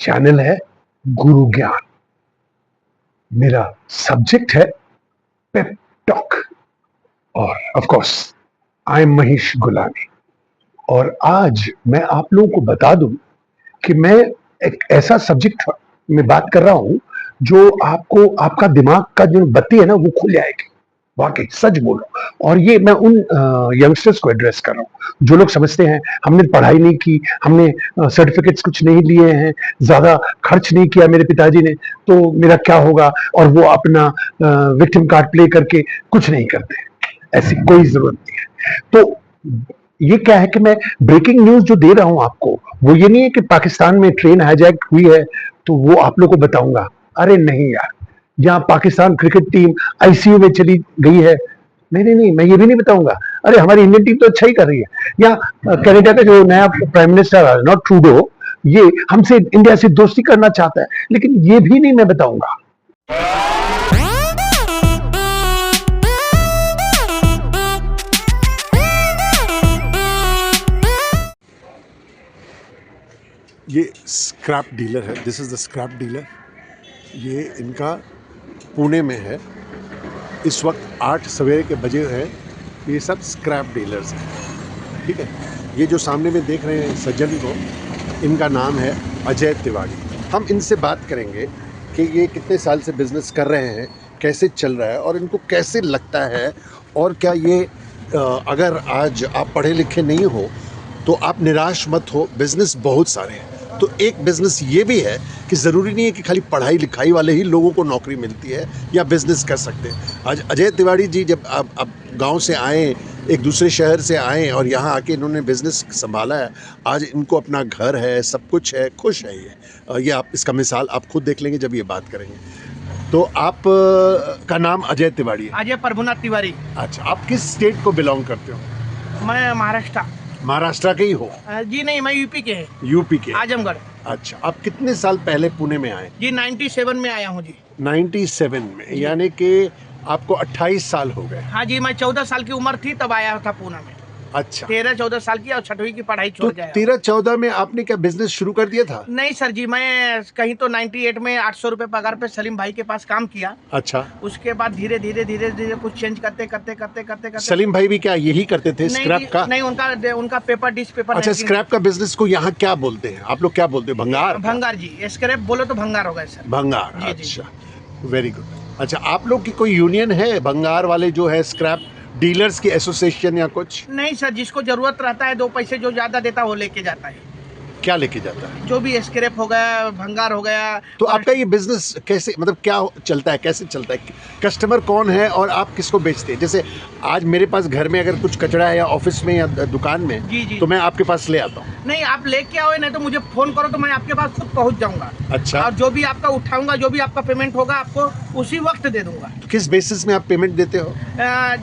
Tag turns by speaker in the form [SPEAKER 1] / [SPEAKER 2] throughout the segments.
[SPEAKER 1] Channel है गुरु ज्ञान। मेरा सब्जेक्ट है पेप टॉक और of course I am Mahesh Gulani. और आज मैं आप लोगों को बता दूं कि मैं एक ऐसा सब्जेक्ट में बात कर रहा हूं जो आपको आपका दिमाग का जो बत्ती है ना वो खुल जाएगी। वाकई सच बोल रहा हूं। और ये मैं उन यंगस्टर्स को एड्रेस कर रहा हूं जो लोग समझते हैं हमने पढ़ाई नहीं की, हमने सर्टिफिकेट्स कुछ नहीं लिए हैं, ज्यादा खर्च नहीं किया मेरे पिताजी ने, तो मेरा क्या होगा, और वो अपना विक्टिम कार्ड प्ले करके कुछ नहीं करते। ऐसी कोई जरूरत नहीं है। तो ये क्या है कि मैं ब्रेकिंग न्यूज जो दे रहा हूं आपको, वो ये नहीं है कि पाकिस्तान में ट्रेन हाईजैक हुई है तो वो आप लोगों को बताऊंगा। अरे नहीं यार, जहां पाकिस्तान क्रिकेट टीम आईसीयू में चली गई है, नहीं नहीं नहीं, मैं ये भी नहीं बताऊंगा। अरे हमारी इंडियन टीम तो अच्छा ही कर रही है। या कनाडा का जो नया प्राइम मिनिस्टर है नॉट ट्रूडो, ये हमसे इंडिया से दोस्ती करना चाहता है, लेकिन ये भी नहीं मैं बताऊंगा।
[SPEAKER 2] ये स्क्रैप डीलर है। This is the scrap dealer. ये इनका पुणे में है। इस वक्त 8 सवेरे के बजे हैं। ये सब स्क्रैप डीलर्स हैं, ठीक है। ये जो सामने में देख रहे हैं सज्जन को, इनका नाम है अजय तिवारी। हम इनसे बात करेंगे कि ये कितने साल से बिज़नेस कर रहे हैं, कैसे चल रहा है और इनको कैसे लगता है, और क्या ये अगर आज आप पढ़े लिखे नहीं हो तो आप निराश मत हो। बिज़नेस बहुत सारे हैं। तो एक बिज़नेस ये भी है कि ज़रूरी नहीं है कि खाली पढ़ाई लिखाई वाले ही लोगों को नौकरी मिलती है या बिज़नेस कर सकते हैं। आज अजय तिवारी जी जब अब गांव से आए, एक दूसरे शहर से आए और यहाँ आके इन्होंने बिज़नेस संभाला है। आज इनको अपना घर है, सब कुछ है, खुश है ये आप इसका मिसाल आप खुद देख लेंगे जब ये बात करेंगे। तो आप का नाम अजय तिवारी है?
[SPEAKER 3] अजय प्रभुनाथ तिवारी।
[SPEAKER 2] अच्छा, आप किस स्टेट को बिलोंग करते हो?
[SPEAKER 3] मैं महाराष्ट्र।
[SPEAKER 2] महाराष्ट्र के ही हो?
[SPEAKER 3] जी नहीं, मैं यूपी के हैं।
[SPEAKER 2] यूपी के?
[SPEAKER 3] आजमगढ़।
[SPEAKER 2] अच्छा, आप कितने साल पहले पुणे में आए?
[SPEAKER 3] जी 97 में आया हूँ जी।
[SPEAKER 2] 97 में, यानी कि आपको 28 साल हो गए।
[SPEAKER 3] हाँ जी, मैं 14 साल की उम्र थी तब आया था पुणे में।
[SPEAKER 2] अच्छा,
[SPEAKER 3] 13-14 साल की और 6वीं की पढ़ाई
[SPEAKER 2] तो
[SPEAKER 3] छोड़ गया।
[SPEAKER 2] 13-14 में आपने क्या बिजनेस शुरू कर दिया था?
[SPEAKER 3] नहीं सर जी, मैं कहीं तो 98 में 800 रुपए पगार पे सलीम भाई के पास काम किया।
[SPEAKER 2] अच्छा,
[SPEAKER 3] उसके बाद धीरे धीरे कुछ चेंज करते
[SPEAKER 2] सलीम भाई भी क्या यही करते थे, स्क्रैप का?
[SPEAKER 3] नहीं, उनका पेपर डिश पेपर।
[SPEAKER 2] अच्छा, स्क्रैप का बिजनेस को यहाँ क्या बोलते हैं आप लोग? क्या बोलते हैं? भंगार?
[SPEAKER 3] भंगार जी, स्क्रैप बोलो तो भंगार होगा सर।
[SPEAKER 2] भंगार,
[SPEAKER 3] जी, जी।
[SPEAKER 2] अच्छा, वेरी गुड। अच्छा, आप लोग की कोई यूनियन है भंगार वाले जो है स्क्रैप डीलर्स की एसोसिएशन या कुछ?
[SPEAKER 3] नहीं सर, जिसको जरूरत रहता है 2 पैसे जो ज्यादा देता है वो लेके जाता है।
[SPEAKER 2] क्या लेके जाता है?
[SPEAKER 3] जो भी स्क्रैप हो गया, भंगार हो गया।
[SPEAKER 2] तो आपका ये बिजनेस कैसे, मतलब क्या चलता है, कैसे चलता है? कस्टमर कौन है और आप किसको बेचते हैं? जैसे आज मेरे पास घर में अगर कुछ कचरा है या ऑफिस में या दुकान में,
[SPEAKER 3] जी, जी।
[SPEAKER 2] तो मैं आपके पास ले आता हूँ।
[SPEAKER 3] नहीं, आप लेके आओ, नहीं तो मुझे फोन करो तो मैं आपके पास खुद पहुंच जाऊंगा।
[SPEAKER 2] अच्छा,
[SPEAKER 3] और जो भी आपका उठाऊंगा, जो भी आपका पेमेंट होगा आपको उसी वक्त दे दूंगा।
[SPEAKER 2] तो किस बेसिस में आप पेमेंट देते हो?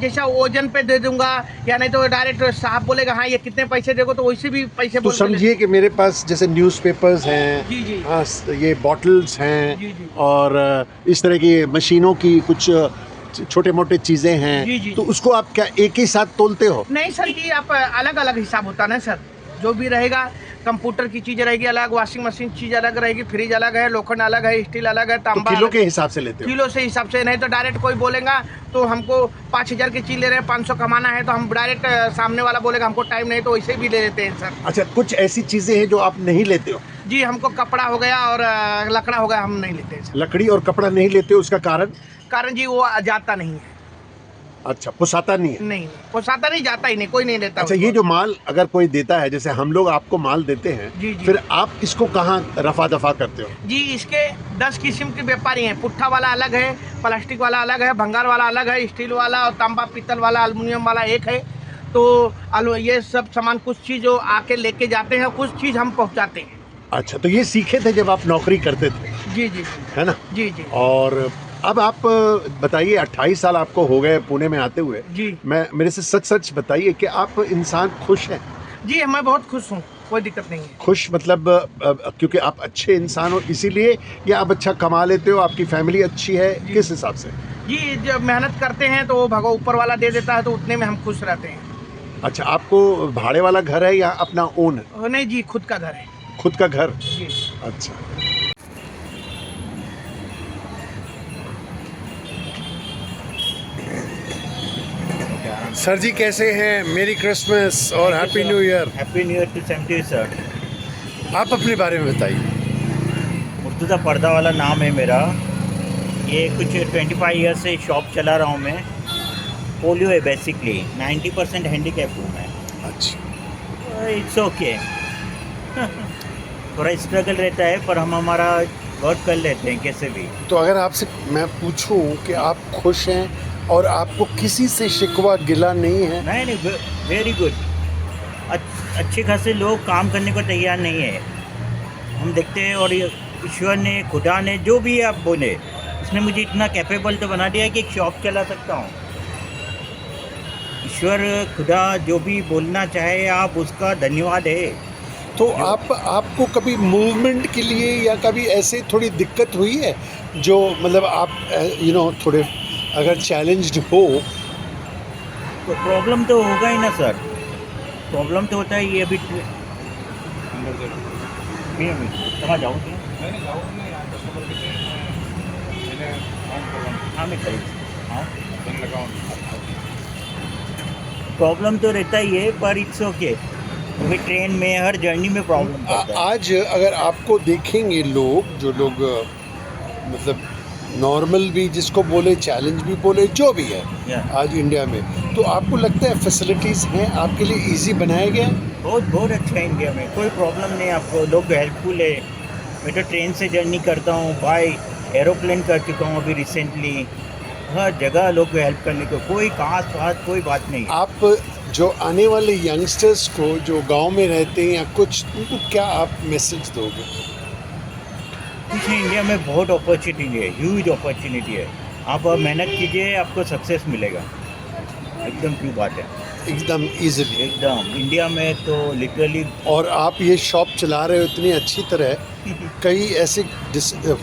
[SPEAKER 3] जैसा वजन पे दे दूंगा, या नहीं तो डायरेक्ट साहब बोलेगा हाँ ये कितने पैसे देगो तो वैसे भी पैसे
[SPEAKER 2] तो
[SPEAKER 3] बोल के
[SPEAKER 2] समझिए कि मेरे पास जैसे न्यूज़पेपर्स हैं,
[SPEAKER 3] जी, जी।
[SPEAKER 2] हाँ, ये बॉटल्स हैं,
[SPEAKER 3] जी, जी।
[SPEAKER 2] और इस तरह की मशीनों की कुछ छोटे मोटे चीज़ें
[SPEAKER 3] जी,
[SPEAKER 2] हैं,
[SPEAKER 3] जी।
[SPEAKER 2] तो उसको आप क्या एक ही साथ तोलते हो?
[SPEAKER 3] नहीं सर जी, आप अलग अलग हिसाब होता है ना सर। जो भी रहेगा, कंप्यूटर की चीज रहेगी अलग, वॉशिंग मशीन चीज अलग रहेगी, फ्रिज अलग है, लोखंड अलग है, स्टील अलग है,
[SPEAKER 2] तो
[SPEAKER 3] तांबा
[SPEAKER 2] किलो
[SPEAKER 3] अलग
[SPEAKER 2] के हिसाब से लेते हो?
[SPEAKER 3] किलो से हिसाब से। नहीं तो डायरेक्ट कोई बोलेगा तो हमको 5000 की चीज ले रहे हैं, 500 कमाना है, तो हम डायरेक्ट सामने वाला बोलेगा हमको टाइम नहीं तो वैसे भी ले लेते हैं सर।
[SPEAKER 2] अच्छा, कुछ ऐसी चीज़ें हैं जो आप नहीं लेते हो?
[SPEAKER 3] जी, हमको कपड़ा हो गया और लकड़ा हो गया, हम नहीं लेते हैं सर।
[SPEAKER 2] लकड़ी और कपड़ा नहीं लेते हो, उसका कारण?
[SPEAKER 3] कारण जी वो जाता नहीं है।
[SPEAKER 2] अच्छा, पुसाता नहीं है?
[SPEAKER 3] नहीं, पोसाता नहीं, जाता ही नहीं, कोई नहीं लेता।
[SPEAKER 2] अच्छा, ये जो माल अगर कोई देता है, जैसे हम लोग आपको माल देते हैं,
[SPEAKER 3] जी, जी।
[SPEAKER 2] फिर आप इसको कहाँ रफा दफा करते हो?
[SPEAKER 3] जी, इसके 10 किस्म के व्यापारी हैं। पुट्ठा वाला अलग है, प्लास्टिक वाला अलग है, भंगार वाला अलग है, स्टील वाला और तांबा पीतल वाला, एल्युमिनियम वाला एक है। तो ये सब सामान कुछ चीज़ जो आके लेके जाते हैं, कुछ चीज़ हम पहुंचाते हैं।
[SPEAKER 2] अच्छा, तो ये सीखे थे जब आप नौकरी करते थे,
[SPEAKER 3] जी, जी,
[SPEAKER 2] है ना?
[SPEAKER 3] जी, जी।
[SPEAKER 2] और अब आप बताइए, 28 साल आपको हो गए पुणे में आते हुए।
[SPEAKER 3] जी।
[SPEAKER 2] मेरे से सच सच बताइए कि आप इंसान खुश हैं?
[SPEAKER 3] जी, मैं बहुत खुश हूँ, कोई दिक्कत नहीं है।
[SPEAKER 2] खुश मतलब क्योंकि आप अच्छे इंसान हो इसीलिए, या आप अच्छा कमा लेते हो, आपकी फैमिली अच्छी है, किस हिसाब से?
[SPEAKER 3] जी, जब मेहनत करते हैं तो भगवान ऊपर वाला दे देता है, तो उतने में हम खुश रहते हैं।
[SPEAKER 2] अच्छा, आपको भाड़े वाला घर है या अपना ओन है?
[SPEAKER 3] नहीं जी, खुद का घर है।
[SPEAKER 2] खुद का घर?
[SPEAKER 3] जी।
[SPEAKER 2] अच्छा, सर जी कैसे हैं? मेरी क्रिसमस और happy new year.
[SPEAKER 4] Happy new year to same to you sir.
[SPEAKER 2] आप अपने बारे में बताइए।
[SPEAKER 4] मुर्तज़ा पर्दा वाला नाम है मेरा। ये कुछ 25 ईयर से शॉप चला रहा हूँ मैं। पोलियो है बेसिकली, 90% हैंडीकैप हूँ मैं।
[SPEAKER 2] अच्छा,
[SPEAKER 4] इट्स ओके। थोड़ा स्ट्रगल रहता है पर हम हमारा वर्क कर लेते हैं कैसे भी।
[SPEAKER 2] तो अगर आपसे मैं पूछूं कि आप खुश हैं और आपको किसी से शिकवा गिला नहीं है?
[SPEAKER 4] नहीं नहीं, वेरी गुड। अच्छे खासे लोग काम करने को तैयार नहीं है, हम देखते हैं। और ये ईश्वर ने, खुदा ने, जो भी आप बोले, उसने मुझे इतना कैपेबल तो बना दिया है कि एक शॉप चला सकता हूँ। ईश्वर, खुदा जो भी बोलना चाहे आप, उसका धन्यवाद है।
[SPEAKER 2] तो आपको कभी मूवमेंट के लिए या कभी ऐसे थोड़ी दिक्कत हुई है जो मतलब आप थोड़े अगर चैलेंज्ड हो?
[SPEAKER 4] तो प्रॉब्लम तो होगा ही ना सर, प्रॉब्लम तो होता है। ये अभी कहाँ जाऊँ क्या? हाँ मैं खरीद, हाँ प्रॉब्लम तो रहता ही है पर इट्स ओके। क्योंकि ट्रेन में, हर जर्नी में प्रॉब्लम होता है।
[SPEAKER 2] आज अगर आपको देखेंगे लोग, जो लोग मतलब नॉर्मल भी जिसको बोले, चैलेंज भी बोले, जो भी है
[SPEAKER 4] Yeah.
[SPEAKER 2] आज इंडिया में, तो आपको लगता है फैसिलिटीज़ हैं आपके लिए इजी बनाया गया?
[SPEAKER 4] बहुत बहुत अच्छा है इंडिया में, कोई प्रॉब्लम नहीं आपको। लोग हेल्पफुल है। मैं तो ट्रेन से जर्नी करता हूँ, बाय एरोप्लेन कर चुका हूँ अभी रिसेंटली। हर जगह लोग को हेल्प करने को, कोई खास बात, कोई बात नहीं।
[SPEAKER 2] आप जो आने वाले यंगस्टर्स को जो गांव में रहते हैं या कुछ, उनको क्या आप मैसेज दोगे?
[SPEAKER 4] कुछ नहीं, इंडिया में बहुत अपॉर्चुनिटी है, ह्यूज अपॉर्चुनिटी है। आप मेहनत कीजिए, आपको सक्सेस मिलेगा। एकदम ट्रू बात है,
[SPEAKER 2] एकदम इजीली।
[SPEAKER 4] एकदम। इंडिया में तो लिटरली।
[SPEAKER 2] और आप ये शॉप चला रहे हो इतनी अच्छी तरह, कई ऐसे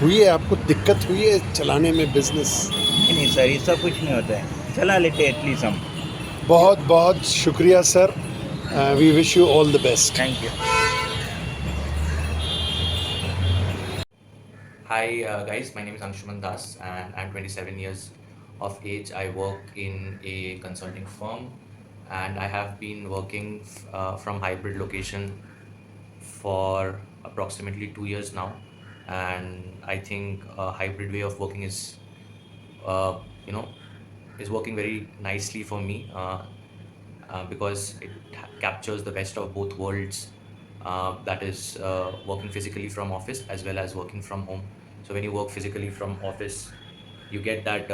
[SPEAKER 2] हुई है आपको दिक्कत हुई है चलाने में बिजनेस?
[SPEAKER 4] नहीं सर, ये सब कुछ नहीं होता है, चला लेते हैं एटलीस्ट हम।
[SPEAKER 2] बहुत बहुत शुक्रिया sir, we wish you all the best.
[SPEAKER 4] Thank you.
[SPEAKER 5] Hi guys, my name is Anshuman Das and I'm 27 years of age. I work in a consulting firm and I have been working from hybrid location for approximately 2 years now, and I think a hybrid way of working is uh, you know is working very nicely for me, because it captures the best of both worlds, that is working physically from office as well as working from home. So when you work physically from office, you get that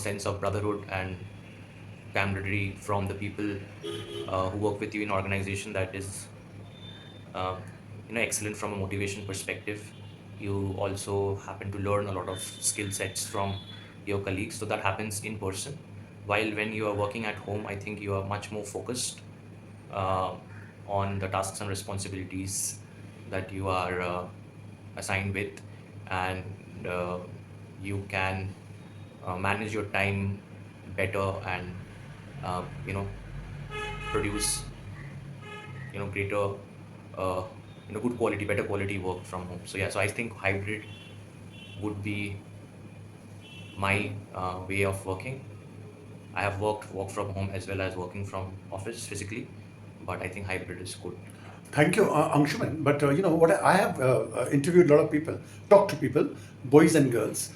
[SPEAKER 5] sense of brotherhood and camaraderie from the people who work with you in organization, that is uh, excellent from a motivation perspective. You also happen to learn a lot of skill sets from your colleagues, so that happens in person. While when you are working at home, I think you are much more focused uh, on the tasks and responsibilities that you are assigned with, and you can manage your time better and uh, you know produce greater good quality, better quality work from home. So yeah, so I think hybrid would be my way of working. I have work from home as well as working from office physically, but I think hybrid is good.
[SPEAKER 6] Thank you, Anshuman. But you know what? I have interviewed a lot of people, talked to people, boys and girls.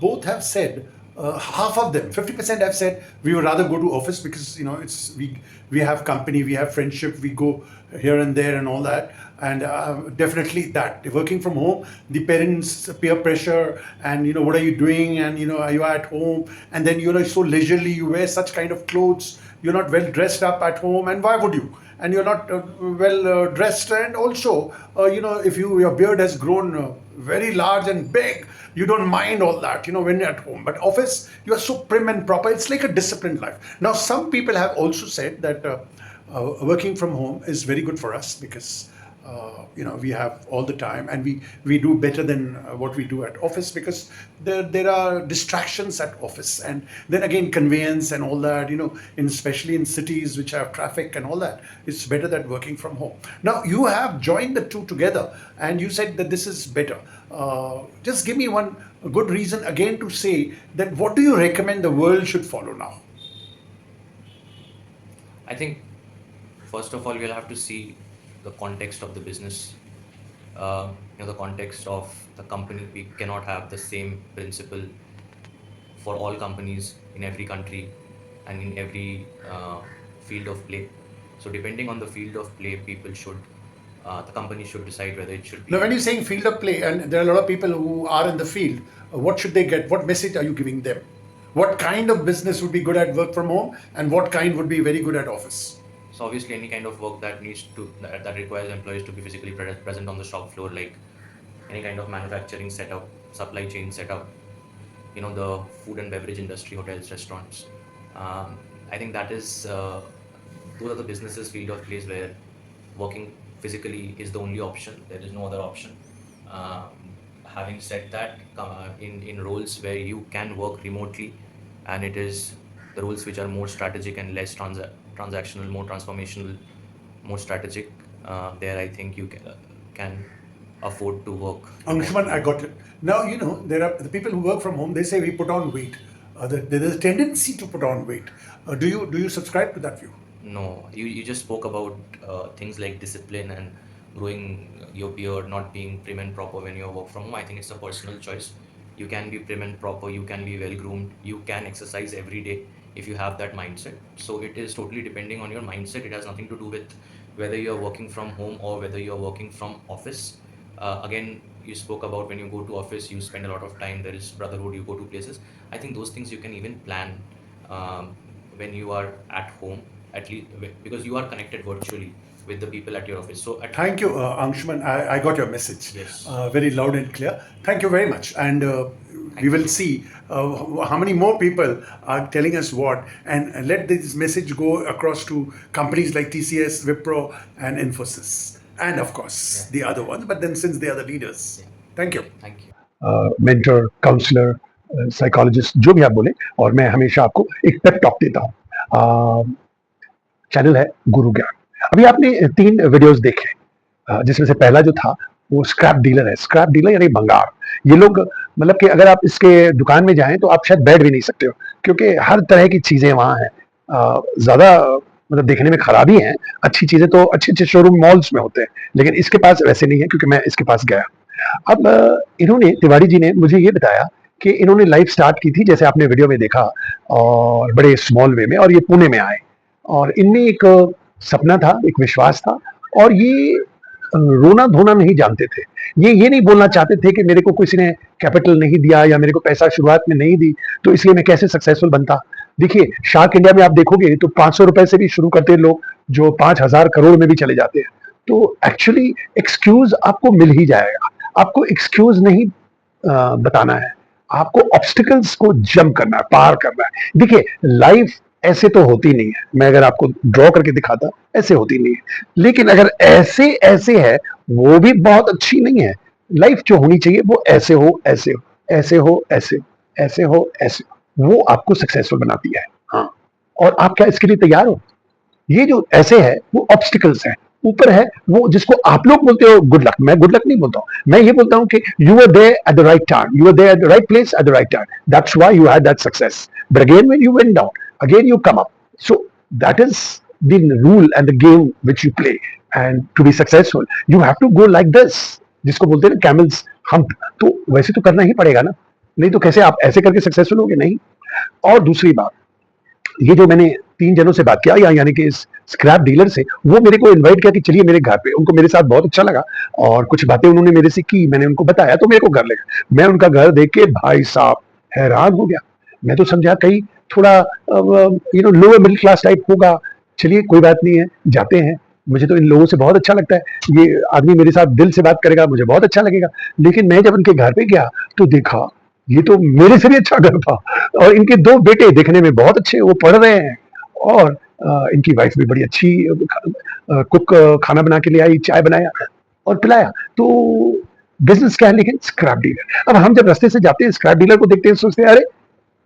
[SPEAKER 6] Both have said, half of them, 50% have said we would rather go to office because it's we have company, we have friendship, we go here and there and all that. And definitely that working from home, the parents' peer pressure, and what are you doing, and are you at home, and then so leisurely, you wear such kind of clothes, you're not well dressed up at home, and why would you? And you're not well dressed, and also if your beard has grown very large and big, you don't mind all that when you're at home. But office, you are so prim and proper. It's like a disciplined life. Now some people have also said that working from home is very good for us because we have all the time, and we do better than what we do at office, because there are distractions at office, and then again conveyance and all that, especially in cities which have traffic and all that. It's better than working from home. Now you have joined the two together and you said that this is better. Just give me one good reason again to say that what do you recommend the world should follow now?
[SPEAKER 5] I think first of all we'll have to see the context of the business. The context of the company. We cannot have the same principle for all companies in every country and in every field of play. So depending on the field of play, the company should decide whether it should be.
[SPEAKER 6] Now, when you're saying field of play, and there are a lot of people who are in the field, what should they get? What message are you giving them? What kind of business would be good at work from home, and what kind would be very good at office?
[SPEAKER 5] So obviously, any kind of work that requires employees to be physically present on the shop floor, like any kind of manufacturing setup, supply chain setup, the food and beverage industry, hotels, restaurants. I think those are the businesses field of place where working physically is the only option. There is no other option. Having said that, in roles where you can work remotely, and it is the roles which are more strategic and less transactional, more transformational, more strategic, there I think you can afford to work.
[SPEAKER 6] Anshuman, I got it. Now, there are the people who work from home, they say we put on weight. There's a tendency to put on weight. Do you subscribe to that view?
[SPEAKER 5] No, you just spoke about things like discipline and growing your beard, not being prim and proper when you work from home. I think it's a personal choice. You can be prim and proper, you can be well groomed, you can exercise every day if you have that mindset. So it is totally depending on your mindset. It has nothing to do with whether you're working from home or whether you're working from office. Again, you spoke about when you go to office, you spend a lot of time, there is brotherhood, you go to places. I think those things you can even plan when you are at home, at least because you are connected virtually with the people at your office. So
[SPEAKER 6] Thank you, Anshuman. I got your message.
[SPEAKER 5] Yes.
[SPEAKER 6] Very loud and clear. Thank you very much. And we will see how many more people are telling us what, and let this message go across to companies like TCS, Wipro, and Infosys. And of course, the other ones. But then since they are the leaders. Thank you.
[SPEAKER 5] thank you.
[SPEAKER 1] Mentor, counsellor, psychologist, जो भी आप बोले, और मैं हमेशा आपको एक pep talk देता हूँ. चैनल है गुरु ज्ञान. अभी आपने 3 वीडियोस देखे, जिसमें से पहला जो था वो स्क्रैप डीलर है. स्क्रैप डीलर यानी भंगार. ये लोग मतलब कि अगर आप इसके दुकान में जाएं तो आप शायद बैठ भी नहीं सकते हो, क्योंकि हर तरह की चीजें वहां हैं. ज्यादा मतलब देखने में खराबी है. अच्छी चीजें तो अच्छे अच्छे शोरूम मॉल्स में होते हैं, लेकिन इसके पास वैसे नहीं है, क्योंकि मैं इसके पास गया. अब इन्होंने, तिवारी जी ने मुझे ये बताया कि इन्होंने लाइफ स्टार्ट की थी, जैसे आपने वीडियो में देखा, और बड़े स्मॉल वे में, और ये पुणे में आए, और इनमें एक सपना था, एक विश्वास था, और ये रोना धोना नहीं जानते थे. ये नहीं बोलना चाहते थे कि मेरे को किसी ने कैपिटल नहीं दिया या मेरे को पैसा शुरुआत में नहीं दी, तो इसलिए मैं कैसे सक्सेसफुल बनता. देखिए, शार्क इंडिया में आप देखोगे तो 500 रुपए से भी शुरू करते हैं लोग, जो 5,000 करोड़ में भी चले जाते हैं. तो एक्चुअली एक्सक्यूज आपको मिल ही जाएगा. आपको एक्सक्यूज नहीं बताना है, आपको ऑब्स्टिकल्स को जंप करना है, पार करना है. देखिए, लाइफ ऐसे तो होती नहीं है. मैं अगर आपको ड्रॉ करके दिखाता, ऐसे होती नहीं है. लेकिन अगर ऐसे ऐसे है, वो भी बहुत अच्छी नहीं है. लाइफ जो होनी चाहिए वो ऐसे हो, ऐसे हो, ऐसे हो, ऐसे हो, ऐसे हो, ऐसे हो. वो आपको सक्सेसफुल बनाती है. हाँ, और आप क्या इसके लिए तैयार हो? ये जो ऐसे है वो ऑब्स्टिकल्स है. ऊपर है वो जिसको आप लोग बोलते हो गुड लक. मैं गुड लक नहीं बोलता हूं. मैं ये बोलता हूं कि you were there at the right time, you were there at the right place at the right time. That's why you had that success. But again when you went down, again you come up. So that is the rule and the game which you play, and to be successful you have to go like this, जिसको बोलते हैं ना camels hump. तो वैसे तो करना ही पड़ेगा ना, नहीं तो कैसे आप ऐसे करके सक्सेसफुल होगे? नहीं. और दूसरी बात, ये जो मैंने 3 जनों से बात किया, यानी कि इस स्क्रैप डीलर से, वो मेरे को इनवाइट किया कि चलिए मेरे घर पे. उनको मेरे साथ बहुत अच्छा लगा, और कुछ बातें उन्होंने मेरे से की, मैंने उनको बताया, तो मेरे को घर लगा. मैं उनका घर देख के भाई साहब हैरान हो गया. मैं तो समझा कहीं थोड़ा लोअर मिडिल क्लास टाइप होगा. चलिए कोई बात नहीं है, जाते हैं. मुझे तो इन लोगों से बहुत अच्छा लगता है. ये आदमी मेरे साथ दिल से बात करेगा, मुझे बहुत अच्छा लगेगा. लेकिन मैं जब उनके घर पे गया तो देखा ये तो मेरे से भी अच्छा घर था, और इनके 2 बेटे देखने में बहुत अच्छे, वो पढ़ रहे हैं, और इनकी वाइफ भी बड़ी अच्छी कुक, खाना बना के ले आई, चाय बनाया और पिलाया. तो बिजनेस क्या है, लेकिन स्क्रैप डीलर. अब हम जब रास्ते से जाते हैं, स्क्रैप डीलर को देखते हैं, सोचते हैं अरे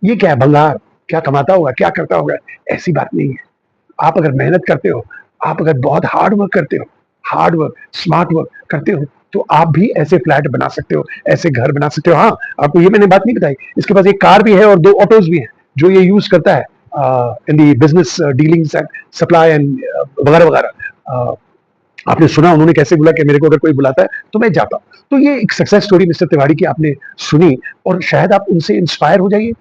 [SPEAKER 1] ये क्या है, भंगार, क्या कमाता होगा, क्या करता होगा. ऐसी बात नहीं है. आप अगर मेहनत करते हो, आप अगर बहुत हार्ड वर्क करते हो, हार्ड वर्क, स्मार्ट वर्क करते हो, तो आप भी ऐसे फ्लैट बना सकते हो, ऐसे घर बना सकते हो. हाँ, आपको ये मैंने बात नहीं बताई, इसके पास एक कार भी है और 2 ऑटोज भी हैं जो ये यूज करता है. In the business dealings and supply and वगैरह वगैरह। आपने सुना उन्होंने कैसे बोला कि मेरे को अगर कोई बुलाता है तो मैं जाता हूं। तो ये एक सक्सेस स्टोरी मिस्टर तिवारी की आपने सुनी और शायद आप उनसे इंस्पायर हो जाइए।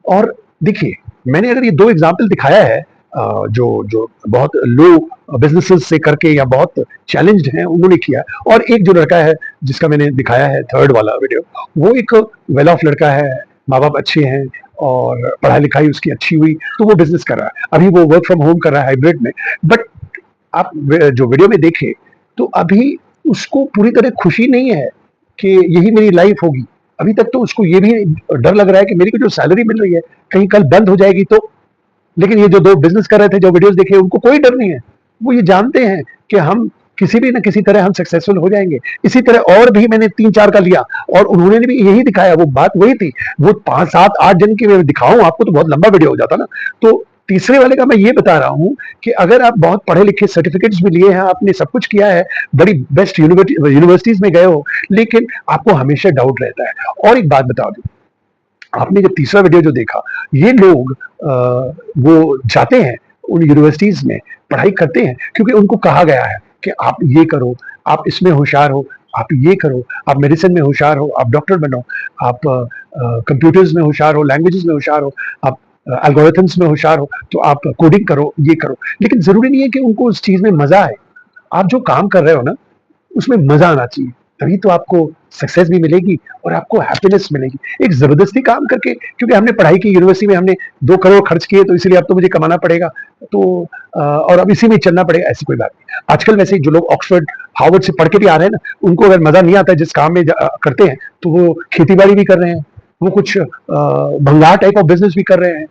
[SPEAKER 1] और देखिए, मैंने अगर ये 2 एग्जाम्पल दिखाया है जो जो बहुत लो बिजनेसेस से करके या बहुत चैलेंज्ड हैं उन्होंने किया, और एक जो लड़का है जिसका मैंने दिखाया है थर्ड वाला वीडियो, वो एक वेल ऑफ लड़का है, माँ बाप अच्छे हैं और पढ़ाई लिखाई उसकी अच्छी हुई तो वो बिजनेस कर रहा है। अभी वो वर्क फ्रॉम होम कर रहा है हाइब्रिड में। बट आप जो वीडियो में देखे तो अभी उसको पूरी तरह खुशी नहीं है कि यही मेरी लाइफ होगी। अभी तक तो उसको ये भी डर लग रहा है कि मेरी को जो सैलरी मिल रही है कहीं कल बंद हो जाएगी तो। लेकिन ये जो 2 बिजनेस कर रहे थे, जो वीडियोस देखे, उनको कोई डर नहीं है। वो ये जानते हैं कि हम किसी भी ना किसी तरह हम सक्सेसफुल हो जाएंगे। इसी तरह और भी मैंने 3-4 का लिया और उन्होंने भी यही दिखाया। वो बात वही थी। वो 5, 7, 8 जन की मैं दिखाऊं आपको तो बहुत लंबा वीडियो हो जाता ना। तो तीसरे वाले का मैं ये बता रहा हूं कि अगर आप बहुत पढ़े लिखे, सर्टिफिकेट्स भी लिए हैं, आपने सब कुछ किया है, बड़ी बेस्ट यूनिवर्सिटीज में गए हो, लेकिन आपको हमेशा डाउट रहता है। और एक बात बता दूं, आपने जो तीसरा वीडियो जो देखा, ये लोग वो जाते हैं उन यूनिवर्सिटीज में, पढ़ाई करते हैं क्योंकि उनको कहा गया है कि आप ये करो, आप इसमें होशियार हो, आप ये करो, आप मेडिसिन में होशियार हो, आप डॉक्टर बनो, आप कंप्यूटर्स में होशियार हो, लैंग्वेजेस में होशियार हो, आप एल्गोरिथम्स में होशियार हो, तो आप कोडिंग करो, ये करो। लेकिन जरूरी नहीं है कि उनको उस चीज में मजा आए। आप जो काम कर रहे हो ना, उसमें मजा आना चाहिए, तभी तो आपको सक्सेस भी मिलेगी और आपको हैप्पीनेस मिलेगी। एक जबरदस्ती काम करके, क्योंकि हमने पढ़ाई की, यूनिवर्सिटी में हमने 2 करोड़ खर्च किए तो इसलिए अब तो मुझे कमाना पड़ेगा, तो और अब इसी में चलना पड़ेगा, ऐसी कोई बात नहीं। आजकल वैसे जो लोग ऑक्सफोर्ड हार्वर्ड से पढ़ के भी आ रहे हैं ना, उनको अगर मजा नहीं आता है जिस काम में करते हैं, तो वो खेती बाड़ी भी कर रहे हैं, वो कुछ भंगार टाइप ऑफ बिजनेस भी कर रहे हैं,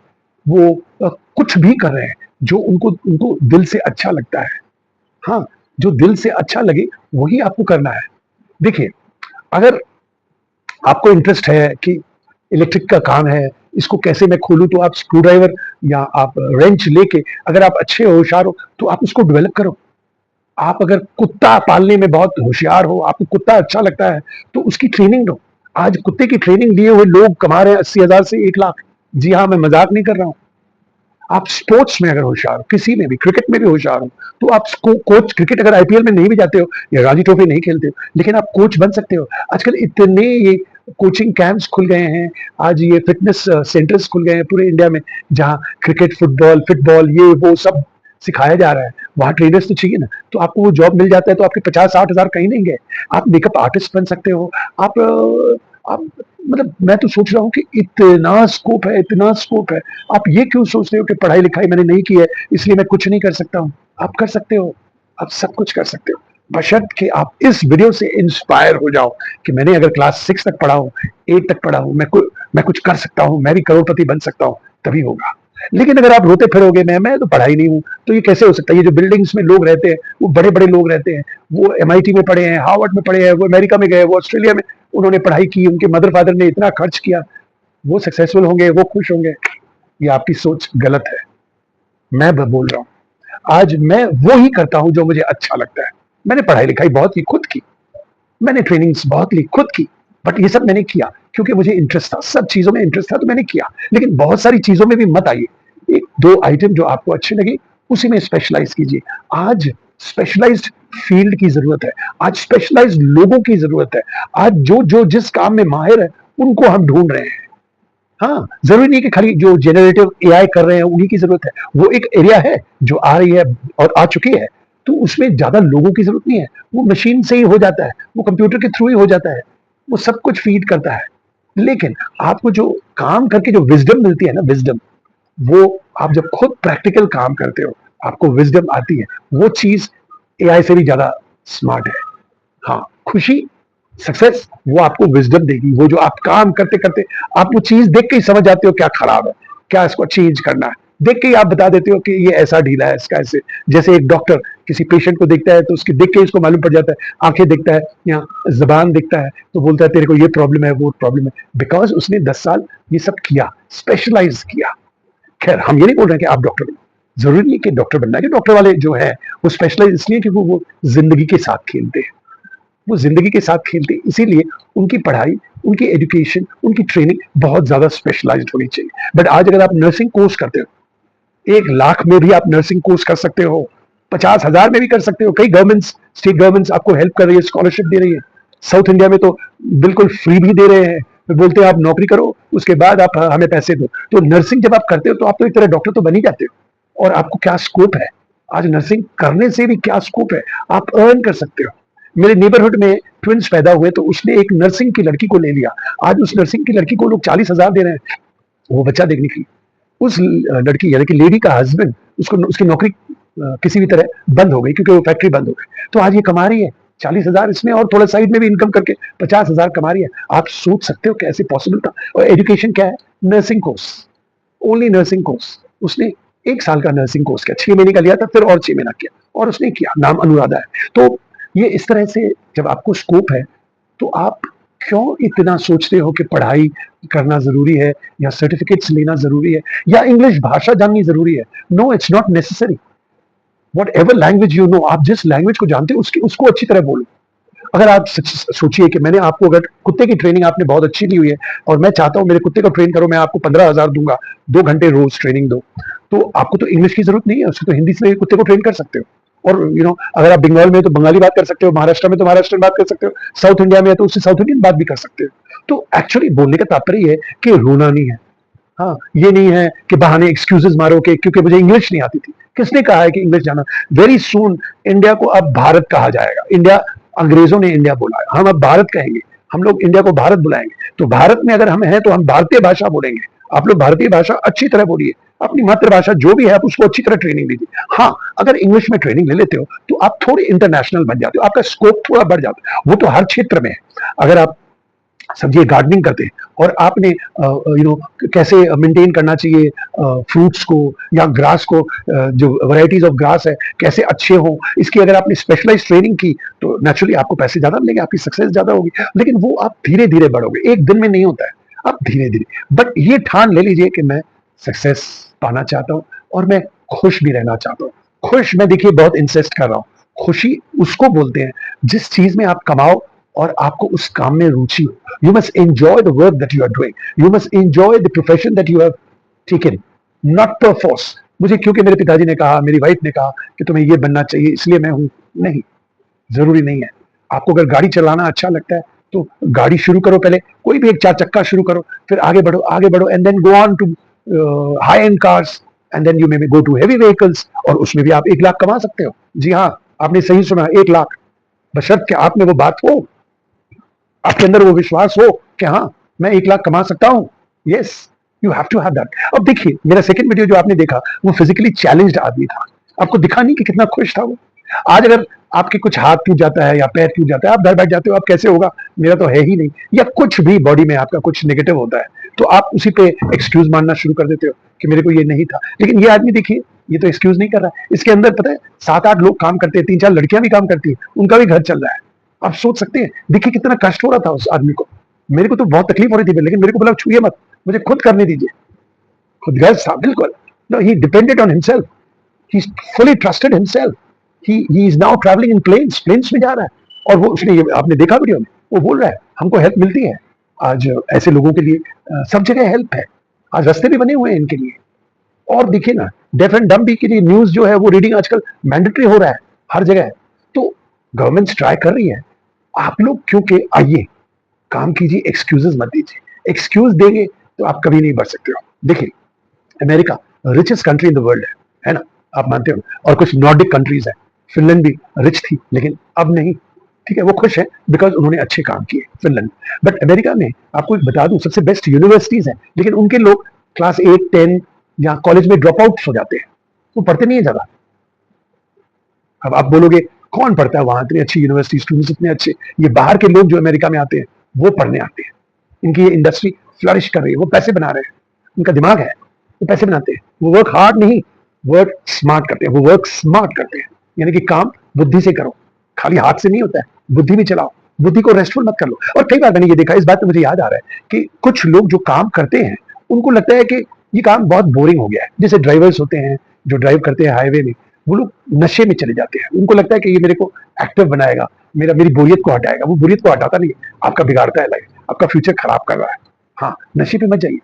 [SPEAKER 1] वो कुछ भी कर रहे हैं जो उनको उनको दिल से अच्छा लगता है। हाँ, जो दिल से अच्छा लगे वही आपको करना है। देखिए, अगर आपको इंटरेस्ट है कि इलेक्ट्रिक का काम है, इसको कैसे मैं खोलूं, तो आप स्क्रू ड्राइवर या आप रेंच लेके, अगर आप अच्छे होशियार हो तो आप उसको डेवलप करो। आप अगर कुत्ता पालने में बहुत होशियार हो, आपको कुत्ता अच्छा लगता है, तो उसकी ट्रेनिंग लो। आज कुत्ते की ट्रेनिंग लिए हुए लोग कमा रहे हैं 80,000 से 1 लाख। जी हाँ, मैं मजाक नहीं कर रहा हूं। आप स्पोर्ट्स में अगर होशियार हो, किसी में भी, क्रिकेट में भी होशियार हो, तो आप कोच, क्रिकेट अगर आईपीएल में नहीं भी जाते हो या रणजी ट्रॉफी नहीं खेलते हो, लेकिन आप कोच बन सकते हो। आजकल इतने ये कोचिंग कैंप्स खुल गए हैं, आज ये फिटनेस सेंटर्स खुल गए हैं पूरे इंडिया में, जहां क्रिकेट, फुटबॉल ये वो सब सिखाया जा रहा है। वहां ट्रेनर्स तो चाहिए ना, तो आपको वो जॉब मिल जाता है, तो आपके 50-60 हजार कहीं नहीं गए। आप मेकअप आर्टिस्ट बन सकते हो। आप मतलब मैं तो सोच रहा हूँ कि इतना स्कोप है, इतना स्कोप है। आप ये क्यों सोच रहे हो कि पढ़ाई लिखाई मैंने नहीं की है इसलिए मैं कुछ नहीं कर सकता हूँ? आप कर सकते हो, आप सब कुछ कर सकते हो, बशर्ते कि आप इस वीडियो से इंस्पायर हो जाओ कि मैंने अगर क्लास 6 तक पढ़ा हूँ, 8 तक पढ़ा हूँ, मैं कुछ कर सकता हूँ, मैं भी करोड़पति बन सकता हूँ, तभी होगा। लेकिन अगर आप रोते फिरोगे मैं तो पढ़ाई नहीं हूँ, तो ये कैसे हो सकता है? ये जो बिल्डिंग्स में लोग रहते हैं, वो बड़े बड़े लोग रहते हैं, वो MIT में पढ़े हैं, हार्वर्ड में पढ़े हैं, वो अमेरिका में गए, वो ऑस्ट्रेलिया में उन्होंने पढ़ाई की, उनके मदर फादर ने इतना खर्च किया, वो सक्सेसफुल होंगे, वो खुश होंगे। ये आपकी सोच गलत है। मैं बोल रहा हूँ, आज मैं वो ही करता हूँ जो मुझे अच्छा लगता है। मैंने पढ़ाई लिखाई बहुत की, खुद की, मैंने ट्रेनिंग्स बहुत ली, खुद की, बट ये सब मैंने किया क्योंकि मुझे इंटरेस्ट था, सब चीजों में इंटरेस्ट था तो मैंने किया। लेकिन बहुत सारी चीजों में भी मत आइए, 1-2 आइटम जो आपको अच्छे लगे उसी में स्पेशलाइज कीजिए। आज स्पेशलाइज्ड फील्ड की जरूरत है, आज स्पेशलाइज्ड लोगों की जरूरत है। आज जो जो जिस काम में माहिर है उनको हम ढूंढ रहे हैं। हाँ, जरूरी नहीं कि खाली जो जेनरेटिव AI कर रहे हैं उन्हीं की जरूरत है, वो एक एरिया है जो आ रही है और आ चुकी है, तो उसमें ज्यादा लोगों की जरूरत नहीं है, वो मशीन से ही हो जाता है, वो कंप्यूटर के थ्रू ही हो जाता है, वो सब कुछ फीड करता है। लेकिन आपको जो काम करके जो विजडम मिलती है ना, विजडम, वो आप जब खुद प्रैक्टिकल काम करते हो, आपको विजडम आती है, वो चीज AI से भी ज्यादा स्मार्ट है। हाँ, खुशी, सक्सेस वो आपको विजडम देगी। वो जो आप काम करते करते आप वो चीज देख के ही समझ जाते हो क्या खराब है, क्या इसको चेंज करना है, देख के ही आप बता देते हो कि ये ऐसा ढीला है, इसका ऐसे। जैसे एक डॉक्टर किसी पेशेंट को देखता है तो उसकी देख के इसको मालूम पड़ जाता है, आंखें देखता है या जबान देखता है, तो बोलता है तेरे को ये प्रॉब्लम है, वो प्रॉब्लम है, बिकॉज उसने 10 साल ये सब किया, स्पेशलाइज किया। खैर, हम ये नहीं बोल रहे कि आप डॉक्टर बनो, जरूरी नहीं कि डॉक्टर बनना है। कि डॉक्टर वाले जो है वो स्पेशलाइज इसलिए कि वो जिंदगी के साथ खेलते हैं, वो जिंदगी के साथ खेलते हैं, इसीलिए उनकी पढ़ाई, उनकी एजुकेशन, उनकी ट्रेनिंग बहुत ज्यादा स्पेशलाइज्ड होनी चाहिए। बट आज अगर आप नर्सिंग कोर्स करते हो, 1 लाख में भी आप नर्सिंग कोर्स कर सकते हो, 50,000 में भी कर सकते हो। कई गवर्नमेंट्स, स्टेट गवर्नमेंट्स आपको हेल्प कर रही है, स्कॉलरशिप दे रही है। साउथ इंडिया में तो बिल्कुल फ्री भी दे रहे हैं, फिर बोलते हैं आप नौकरी करो, उसके बाद आप हमें पैसे दो। तो नर्सिंग जब आप करते हो तो आप तो एक तरह डॉक्टर तो बन ही जाते हो। और आपको क्या स्कोप है, आज नर्सिंग करने से भी क्या स्कोप है, आप अर्न कर सकते हो। मेरे नेबरहुड में ट्विंस पैदा हुए तो उसने एक नर्सिंग की लड़की को ले लिया, आज उस नर्सिंग की लड़की को लोग 40,000 दे रहे हैं वो बच्चा देखने के लिए। उस लड़की यानी कि लेडी का हस्बैंड, उसको उसकी नौकरी किसी भी तरह बंद हो गई क्योंकि वो फैक्ट्री बंद हो गई, तो आज ये कमा रही है 40,000 इसमें और थोड़ा साइड में भी इनकम करके 50,000 कमा रही है। आप सोच सकते हो कैसे पॉसिबल था। और एजुकेशन क्या है, nursing course, only nursing course. उसने 1 साल का नर्सिंग कोर्स किया, 6 महीने का लिया था, फिर और 6 महीना किया और उसने किया, नाम अनुराधा है। तो ये इस तरह से जब आपको स्कोप है तो आप क्यों इतना सोचते हो कि पढ़ाई करना जरूरी है या सर्टिफिकेट्स लेना जरूरी है या इंग्लिश भाषा जाननी जरूरी है। No, it's not necessary. Whatever language you know, आप जिस लैंग्वेज को जानते हो उसको अच्छी तरह बोलो। अगर आप सोचिए कि मैंने आपको, अगर कुत्ते की ट्रेनिंग आपने बहुत अच्छी ली हुई है और मैं चाहता हूं मेरे कुत्ते को ट्रेन करो, मैं आपको 15,000 दूंगा, 2 घंटे रोज ट्रेनिंग दो, तो आपको तो इंग्लिश की जरूरत नहीं है, उसको तो हिंदी से कुत्ते को ट्रेन कर सकते हो। और अगर आप बंगाल में हो तो बंगाली बात कर सकते हो, महाराष्ट्र में तो महाराष्ट्र बात कर सकते हो, साउथ इंडिया में है तो उससे साउथ इंडियन बात भी कर सकते हो। तो एक्चुअली बोलने का तात्पर्य है कि रोना नहीं है। हाँ, ये नहीं है कि बहाने एक्सक्यूजेस मारो कि क्योंकि मुझे इंग्लिश नहीं आती थी। किसने कहा है कि इंग्लिश जाना? वेरी सून इंडिया को अब भारत कहा जाएगा। इंडिया, अंग्रेजों ने इंडिया बोला है, हम अब भारत कहेंगे, हम लोग इंडिया को भारत बुलाएंगे। तो भारत में अगर हम हैं तो हम भारतीय भाषा बोलेंगे। आप लोग भारतीय भाषा अच्छी तरह बोलिए, अपनी मातृभाषा जो भी है आप उसको अच्छी तरह ट्रेनिंग लीजिए। हाँ, अगर इंग्लिश में ट्रेनिंग ले लेते हो तो आप थोड़े इंटरनेशनल बन जाते हो, आपका स्कोप थोड़ा बढ़ जाता है। वो तो हर क्षेत्र में है। अगर आप समझिए गार्डनिंग करते हैं और आपने कैसे मेंटेन करना चाहिए फ्रूट्स को या ग्रास को, जो वैरायटीज ऑफ ग्रास है कैसे अच्छे हो, इसकी अगर आपने स्पेशलाइज ट्रेनिंग की तो नेचुरली आपको पैसे ज्यादा मिलेंगे, आपकी सक्सेस ज्यादा होगी। लेकिन वो आप धीरे धीरे बढ़ोगे, एक दिन में नहीं होता है, आप धीरे धीरे। बट ये ठान ले लीजिए कि मैं सक्सेस पाना चाहता हूँ और मैं खुश भी रहना चाहता हूँ। खुश, मैं देखिए बहुत इंसिस्ट कर रहा हूँ, खुशी उसको बोलते हैं जिस चीज में आप कमाओ और आपको उस काम में रुचि हो। You must enjoy the work that you are doing, you must enjoy the profession that you have taken, not per force. मुझे क्योंकि मेरे पिताजी ने कहा, मेरी वाइफ ने कहा कि तुम्हें ये बनना चाहिए इसलिए मैं हूं, नहीं, जरूरी नहीं है। आपको अगर गाड़ी चलाना अच्छा लगता है तो गाड़ी शुरू करो, पहले कोई भी एक 4 चक्का शुरू करो, फिर आगे बढ़ो आगे बढ़ो, and then go on to high end cars, and then you may go to heavy vehicles, और उसमें भी आप 1 लाख कमा सकते हो। जी हाँ, आपने सही सुना, 1 लाख, बशर्ते आप में वो बात हो, आपके अंदर वो विश्वास हो कि हाँ मैं 1 लाख कमा सकता हूं। Yes, you have to have that. अब देखिए मेरा सेकंड वीडियो जो आपने देखा वो फिजिकली चैलेंज्ड आदमी था, आपको दिखा नहीं कि कितना खुश था वो। आज अगर आपके कुछ हाथ टूट जाता है या पैर टूट जाता है, आप घर बैठ जाते हो, आप कैसे होगा, मेरा तो है ही नहीं, या कुछ भी बॉडी में आपका कुछ नेगेटिव होता है तो आप उसी पे एक्सक्यूज मानना शुरू कर देते हो कि मेरे को ये नहीं था। लेकिन ये आदमी देखिए, ये तो एक्सक्यूज नहीं कर रहा है, इसके अंदर पता है 7-8 लोग काम करते हैं, 3-4 लड़कियां भी काम करती है, उनका भी घर चल रहा है। आप सोच सकते हैं, देखिए कितना कष्ट हो रहा था उस आदमी को। मेरे को तो बहुत तकलीफ हो रही थी, लेकिन मेरे को बोला छुइए मत, मुझे खुद करने दीजिए, खुद घर था बिल्कुल। No, he depended on himself, he fully trusted himself. He is now travelling in planes में जा रहा है, और वो उसने, ये आपने देखा वीडियो में, वो बोल रहा है हमको हेल्प मिलती है। आज ऐसे लोगों के लिए सब जगह हेल्प है, आज रास्ते भी बने हुए हैं इनके लिए। और देखिए ना, डेफ एंड डम्ब के लिए न्यूज जो है वो रीडिंग आजकल मैंडेटरी हो रहा है हर जगह। तो गवर्नमेंट ट्राई कर रही है, आप लोग क्योंकि आइए काम कीजिए, एक्सक्यूजेस मत दीजिए। एक्सक्यूज देंगे तो आप कभी नहीं बढ़ सकते हो। देखिए America richest country in the world है ना, आप मानते हो, और कुछ नॉर्डिक कंट्रीज है, फिनलैंड भी रिच थी लेकिन अब नहीं, ठीक है, वो खुश है बिकॉज उन्होंने अच्छे काम किए फिनलैंड। बट अमेरिका में आपको बता दूं सबसे बेस्ट यूनिवर्सिटीज हैं, लेकिन उनके लोग क्लास 8, 10 या कॉलेज में ड्रॉप आउट हो जाते हैं, वो पढ़ते नहीं है ज्यादा। अब आप बोलोगे कौन पढ़ता है वहां, इतनी अच्छी यूनिवर्सिटी, स्टूडेंट्स इतने अच्छे, ये बाहर के लोग जो अमेरिका में आते हैं वो पढ़ने आते हैं। इनकी ये इंडस्ट्री फ्लरिश कर रही है, वो पैसे बना रहे हैं, उनका दिमाग है, वो पैसे बनाते हैं, वो वर्क हार्ड नहीं, वर्क स्मार्ट करते हैं, वो वर्क स्मार्ट करते हैं, यानी कि काम बुद्धि से करो, खाली हाथ से नहीं होता है, बुद्धि भी चलाओ, बुद्धि को रेस्टफुल मत कर लो। और कई बार मैंने ये देखा, इस बात पे मुझे याद आ रहा है कि कुछ लोग जो काम करते हैं उनको लगता है कि ये काम बहुत बोरिंग हो गया है। जैसे ड्राइवर्स होते हैं जो ड्राइव करते हैं हाईवे में, वो लोग नशे में चले जाते हैं, उनको लगता है कि ये मेरे को एक्टिव बनाएगा, मेरी बोरियत को हटाएगा। वो बोरियत को हटाता नहीं, आपका बिगाड़ता है लाइफ, आपका फ्यूचर खराब कर रहा है। हाँ, नशे पे मत जाइए,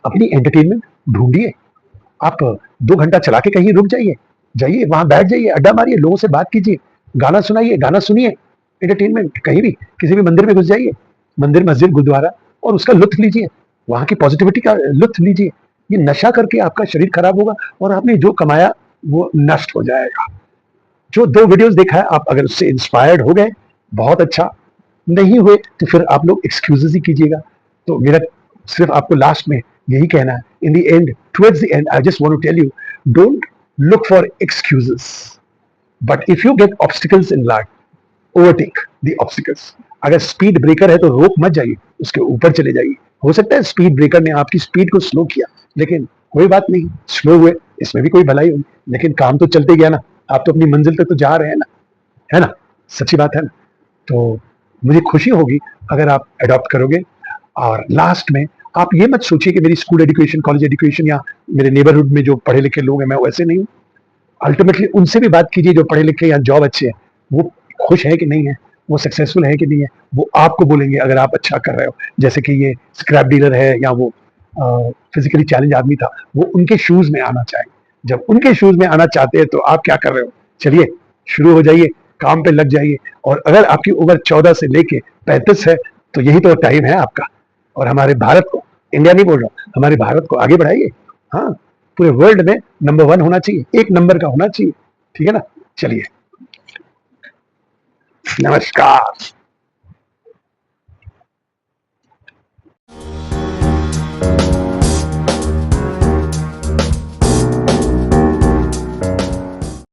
[SPEAKER 1] अपनी एंटरटेनमेंट ढूंढिए, आप 2 घंटा चला के कहीं रुक जाइए, जाइए वहां बैठ जाइए, अड्डा मारिए, लोगों से बात कीजिए, गाना सुनाइए, गाना सुनिए, एंटरटेनमेंट कहीं भी किसी भी मंदिर में घुस जाइए, मंदिर मस्जिद गुरुद्वारा, और उसका लुत्फ लीजिए, वहां की पॉजिटिविटी का लुत्फ लीजिए। ये नशा करके आपका शरीर खराब होगा और आपने जो कमाया वो नष्ट हो जाएगा। जो 2 वीडियोस देखा है, आप अगर उससे इंस्पायर्ड हो गए, बहुत अच्छा, नहीं हुए तो फिर आप लोग एक्सक्यूजेस ही कीजिएगा। तो मेरा सिर्फ आपको लास्ट में यही कहना है, in the end, towards the end, I just want to tell you, don't look for excuses, but if you get obstacles in life, overtake the obstacles. अगर स्पीड ब्रेकर है तो रोक मत जाइए, उसके ऊपर चले जाइए। हो सकता है स्पीड ब्रेकर ने आपकी स्पीड को स्लो किया, लेकिन कोई बात नहीं, स्लो हुए, इसमें भी कोई भलाई होगी, लेकिन काम तो चलते गया ना, आप तो अपनी मंजिल तक तो जा रहे हैं ना, है ना, सच्ची बात है ना। तो मुझे खुशी होगी अगर आप अडॉप्ट करोगे। और लास्ट में आप ये मत सोचिए कि मेरी स्कूल एजुकेशन, कॉलेज एजुकेशन या मेरे नेबरहुड में जो पढ़े लिखे लोग हैं मैं वैसे नहीं हूँ। अल्टीमेटली उनसे भी बात कीजिए जो पढ़े लिखे या जॉब अच्छे हैं, वो खुश है कि नहीं है, वो सक्सेसफुल है कि नहीं है, वो आपको बोलेंगे अगर आप अच्छा कर रहे हो। जैसे कि ये स्क्रैप डीलर है या वो फिजिकली चैलेंज आदमी था, वो उनके शूज में आना चाहे। जब उनके शूज में आना चाहते हैं तो आप क्या कर रहे हो, चलिए शुरू हो जाइए, काम पे लग जाइए। और अगर आपकी उम्र 14 से लेके 35 है तो यही तो टाइम है आपका। और हमारे भारत को, इंडिया नहीं बोल रहा, हमारे भारत को आगे बढ़ाइए। हाँ, पूरे वर्ल्ड में नंबर 1 होना चाहिए, 1 नंबर का होना चाहिए, ठीक है ना। चलिए, नमस्कार।